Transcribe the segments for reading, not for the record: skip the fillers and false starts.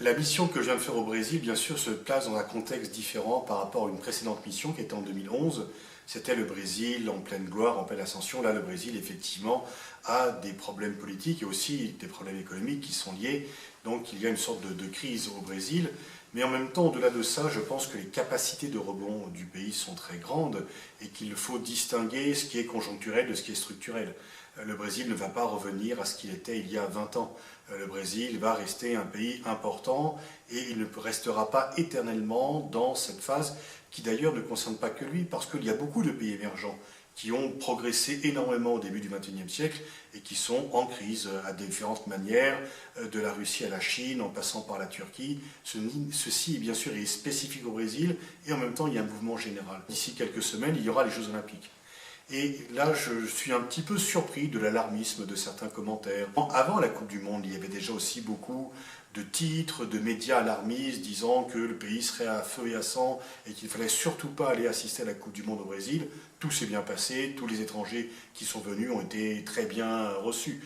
La mission que je viens de faire au Brésil, bien sûr, se place dans un contexte différent par rapport à une précédente mission qui était en 2011. C'était le Brésil en pleine gloire, en pleine ascension. Là, le Brésil, effectivement, a des problèmes politiques et aussi des problèmes économiques qui sont liés. Donc, il y a une sorte de crise au Brésil. Mais en même temps, au-delà de ça, je pense que les capacités de rebond du pays sont très grandes et qu'il faut distinguer ce qui est conjoncturel de ce qui est structurel. Le Brésil ne va pas revenir à ce qu'il était il y a 20 ans. Le Brésil va rester un pays important et il ne restera pas éternellement dans cette phase qui d'ailleurs ne concerne pas que lui, parce qu'il y a beaucoup de pays émergents qui ont progressé énormément au début du XXIe siècle et qui sont en crise à différentes manières, de la Russie à la Chine, en passant par la Turquie. Ceci, bien sûr, est spécifique au Brésil et en même temps, il y a un mouvement général. D'ici quelques semaines, il y aura les Jeux Olympiques. Et là, je suis un petit peu surpris de l'alarmisme de certains commentaires. Avant la Coupe du Monde, il y avait déjà aussi beaucoup de titres, de médias alarmistes disant que le pays serait à feu et à sang et qu'il ne fallait surtout pas aller assister à la Coupe du Monde au Brésil. Tout s'est bien passé, tous les étrangers qui sont venus ont été très bien reçus.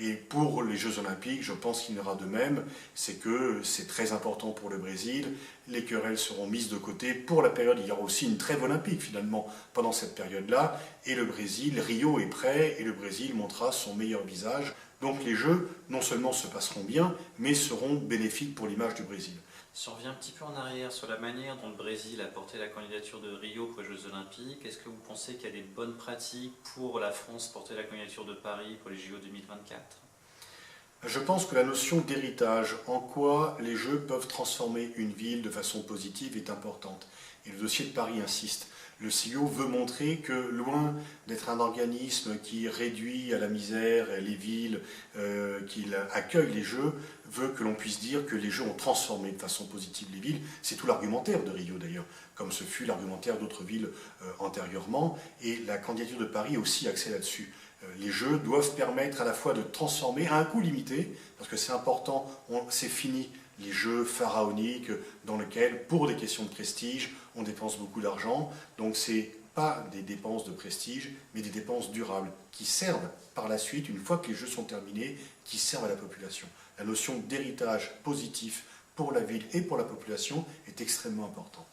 Et pour les Jeux Olympiques, je pense qu'il y en aura de même. C'est que c'est très important pour le Brésil. Les querelles seront mises de côté. Pour la période, il y aura aussi une trêve olympique finalement pendant cette période-là. Et le Brésil, Rio est prêt et le Brésil montrera son meilleur visage. Donc les Jeux, non seulement se passeront bien, mais seront bénéfiques pour l'image du Brésil. Si on revient un petit peu en arrière sur la manière dont le Brésil a porté la candidature de Rio pour les Jeux Olympiques, est-ce que vous pensez qu'il y a des bonnes pratiques pour la France porter la candidature de Paris pour les JO 2024 ? Je pense que la notion d'héritage, en quoi les Jeux peuvent transformer une ville de façon positive, est importante. Et le dossier de Paris insiste. Le CIO veut montrer que, loin d'être un organisme qui réduit à la misère les villes, qu'il accueille les Jeux, veut que l'on puisse dire que les Jeux ont transformé de façon positive les villes. C'est tout l'argumentaire de Rio d'ailleurs, comme ce fut l'argumentaire d'autres villes antérieurement. Et la candidature de Paris aussi axée là-dessus. Les Jeux doivent permettre à la fois de transformer à un coût limité, parce que c'est important, c'est fini les jeux pharaoniques dans lesquels, pour des questions de prestige, on dépense beaucoup d'argent. Donc ce n'est pas des dépenses de prestige, mais des dépenses durables, qui servent par la suite, une fois que les jeux sont terminés, qui servent à la population. La notion d'héritage positif pour la ville et pour la population est extrêmement importante.